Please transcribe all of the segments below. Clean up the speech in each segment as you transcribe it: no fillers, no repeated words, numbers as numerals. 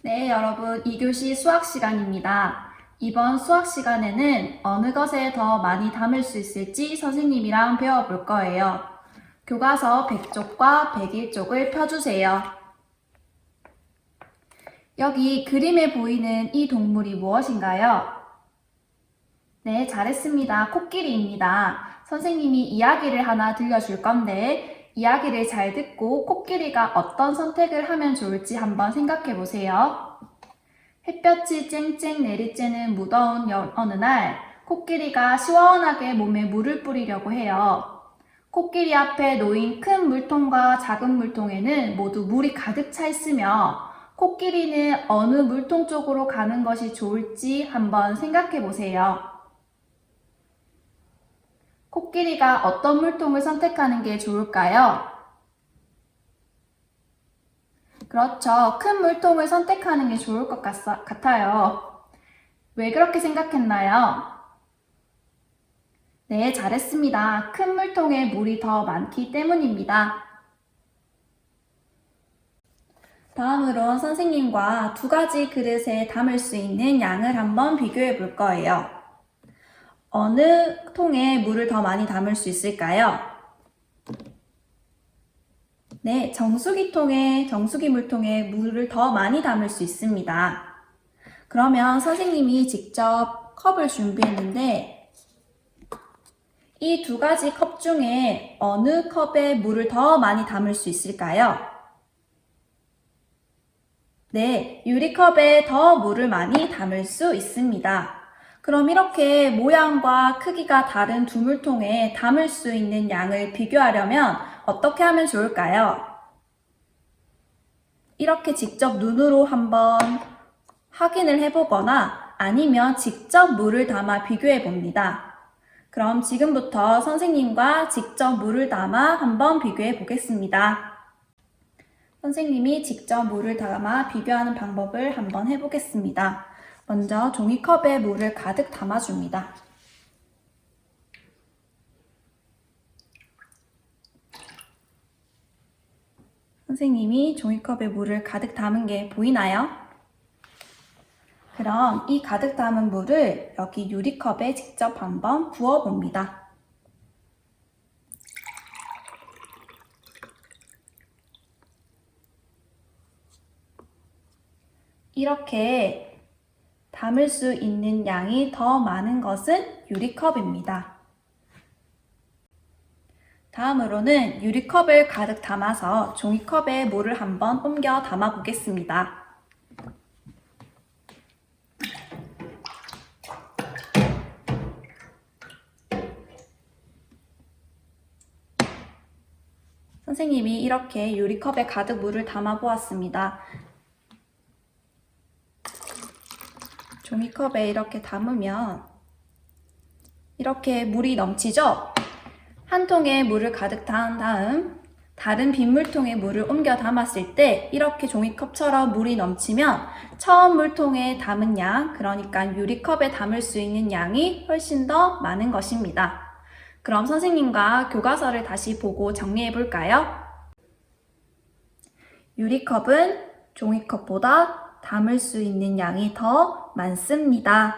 네, 여러분, 2교시 수학 시간입니다. 이번 수학 시간에는 어느 것에 더 많이 담을 수 있을지 선생님이랑 배워볼 거예요. 교과서 100쪽과 101쪽을 펴주세요. 여기 그림에 보이는 이 동물이 무엇인가요? 네, 잘했습니다. 코끼리입니다. 선생님이 이야기를 하나 들려줄 건데 이야기를 잘 듣고 코끼리가 어떤 선택을 하면 좋을지 한번 생각해 보세요. 햇볕이 쨍쨍 내리쬐는 무더운 어느 날 코끼리가 시원하게 몸에 물을 뿌리려고 해요. 코끼리 앞에 놓인 큰 물통과 작은 물통에는 모두 물이 가득 차 있으며 코끼리는 어느 물통 쪽으로 가는 것이 좋을지 한번 생각해 보세요. 코끼리가 어떤 물통을 선택하는 게 좋을까요? 그렇죠. 큰 물통을 선택하는 게 좋을 것 같아요. 왜 그렇게 생각했나요? 네, 잘했습니다. 큰 물통에 물이 더 많기 때문입니다. 다음으로 선생님과 두 가지 그릇에 담을 수 있는 양을 한번 비교해 볼 거예요. 어느 통에 물을 더 많이 담을 수 있을까요? 네, 정수기 물통에 물을 더 많이 담을 수 있습니다. 그러면 선생님이 직접 컵을 준비했는데 이 두 가지 컵 중에 어느 컵에 물을 더 많이 담을 수 있을까요? 네, 유리컵에 더 물을 많이 담을 수 있습니다. 그럼 이렇게 모양과 크기가 다른 두 물통에 담을 수 있는 양을 비교하려면 어떻게 하면 좋을까요? 이렇게 직접 눈으로 한번 확인을 해보거나 아니면 직접 물을 담아 비교해 봅니다. 그럼 지금부터 선생님과 직접 물을 담아 한번 비교해 보겠습니다. 선생님이 직접 물을 담아 비교하는 방법을 한번 해보겠습니다. 먼저 종이컵에 물을 가득 담아줍니다. 선생님이 종이컵에 물을 가득 담은 게 보이나요? 그럼 이 가득 담은 물을 여기 유리컵에 직접 한번 부어봅니다. 이렇게 담을 수 있는 양이 더 많은 것은 유리컵입니다. 다음으로는 유리컵을 가득 담아서 종이컵에 물을 한번 옮겨 담아 보겠습니다. 선생님이 이렇게 유리컵에 가득 물을 담아 보았습니다. 종이컵에 이렇게 담으면 이렇게 물이 넘치죠? 한 통에 물을 가득 담은 다음 다른 빗물통에 물을 옮겨 담았을 때 이렇게 종이컵처럼 물이 넘치면 처음 물통에 담은 양, 그러니까 유리컵에 담을 수 있는 양이 훨씬 더 많은 것입니다. 그럼 선생님과 교과서를 다시 보고 정리해 볼까요? 유리컵은 종이컵보다 담을 수 있는 양이 더 많습니다.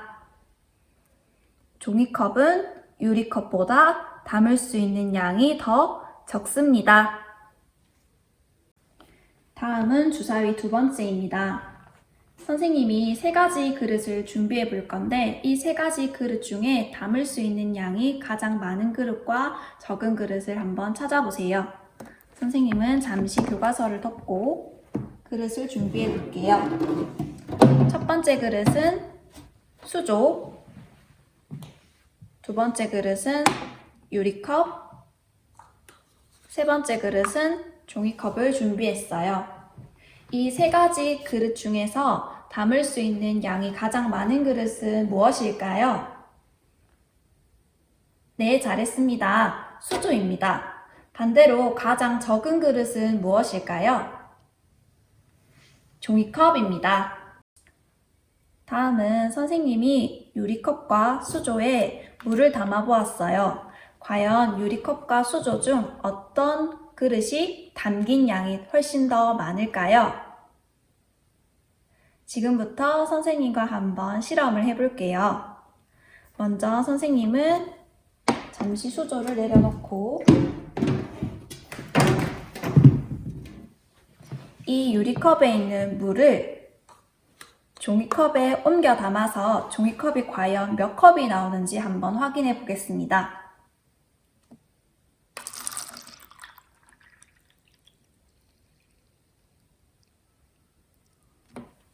종이컵은 유리컵보다 담을 수 있는 양이 더 적습니다. 다음은 주사위 두 번째입니다. 선생님이 세 가지 그릇을 준비해 볼 건데 이 세 가지 그릇 중에 담을 수 있는 양이 가장 많은 그릇과 적은 그릇을 한번 찾아보세요. 선생님은 잠시 교과서를 덮고 그릇을 준비해 볼게요. 첫 번째 그릇은 수조, 두 번째 그릇은 유리컵, 세 번째 그릇은 종이컵을 준비했어요. 이 세 가지 그릇 중에서 담을 수 있는 양이 가장 많은 그릇은 무엇일까요? 네, 잘했습니다. 수조입니다. 반대로 가장 적은 그릇은 무엇일까요? 종이컵입니다. 다음은 선생님이 유리컵과 수조에 물을 담아 보았어요. 과연 유리컵과 수조 중 어떤 그릇이 담긴 양이 훨씬 더 많을까요? 지금부터 선생님과 한번 실험을 해볼게요. 먼저 선생님은 잠시 수조를 내려놓고 이 유리컵에 있는 물을 종이컵에 옮겨 담아서 종이컵이 과연 몇 컵이 나오는지 한번 확인해 보겠습니다.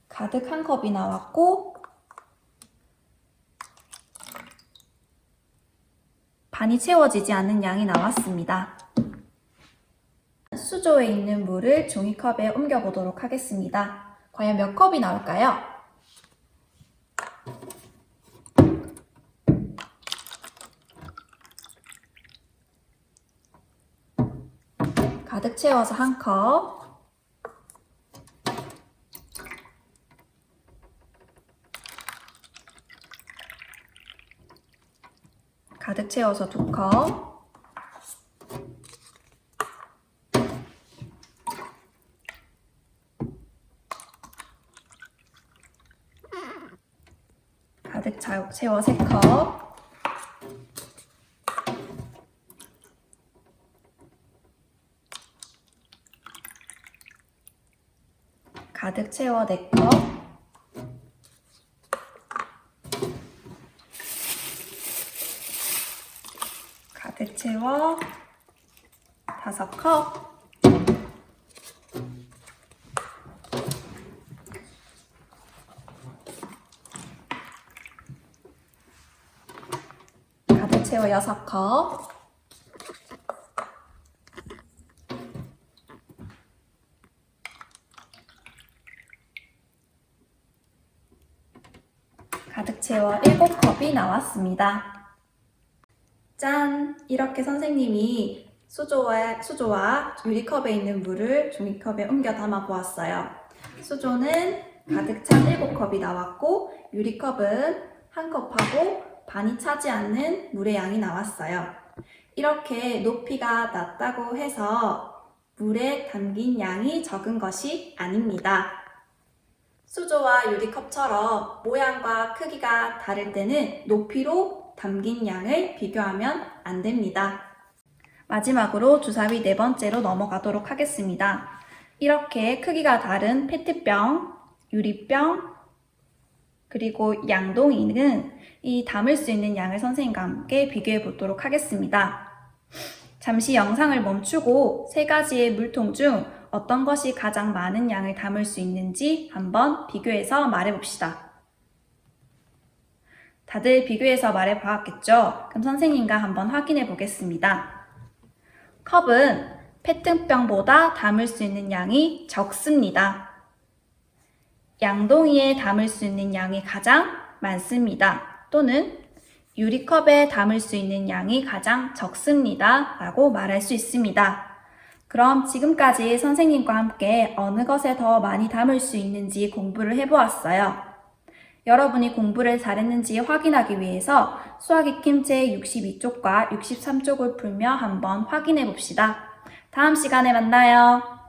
가득 한 컵이 나왔고 반이 채워지지 않는 양이 나왔습니다. 수조에 있는 물을 종이컵에 옮겨 보도록 하겠습니다. 과연 몇 컵이 나올까요? 가득 채워서 한 컵, 가득 채워서 두 컵, 가득 채워 세 컵, 가득 채워 네 컵, 가득 채워 5컵, 가득 채워 6컵, 가득 채워 7컵이 나왔습니다. 짠! 이렇게 선생님이 수조와 유리컵에 있는 물을 종이컵에 옮겨 담아 보았어요. 수조는 가득 찬 7컵이 나왔고 유리컵은 한 컵하고 반이 차지 않는 물의 양이 나왔어요. 이렇게 높이가 낮다고 해서 물에 담긴 양이 적은 것이 아닙니다. 수조와 유리컵처럼 모양과 크기가 다를 때는 높이로 담긴 양을 비교하면 안 됩니다. 마지막으로 주사위 4번째로 넘어가도록 하겠습니다. 이렇게 크기가 다른 페트병, 유리병, 그리고 양동이는 이 담을 수 있는 양을 선생님과 함께 비교해 보도록 하겠습니다. 잠시 영상을 멈추고 3가지의 물통 중 어떤 것이 가장 많은 양을 담을 수 있는지 한번 비교해서 말해봅시다. 다들 비교해서 말해보았겠죠? 그럼 선생님과 한번 확인해 보겠습니다. 컵은 페트병보다 담을 수 있는 양이 적습니다. 양동이에 담을 수 있는 양이 가장 많습니다. 또는 유리컵에 담을 수 있는 양이 가장 적습니다. 라고 말할 수 있습니다. 그럼 지금까지 선생님과 함께 어느 것에 더 많이 담을 수 있는지 공부를 해보았어요. 여러분이 공부를 잘했는지 확인하기 위해서 수학 익힘 제62쪽과 63쪽을 풀며 한번 확인해 봅시다. 다음 시간에 만나요.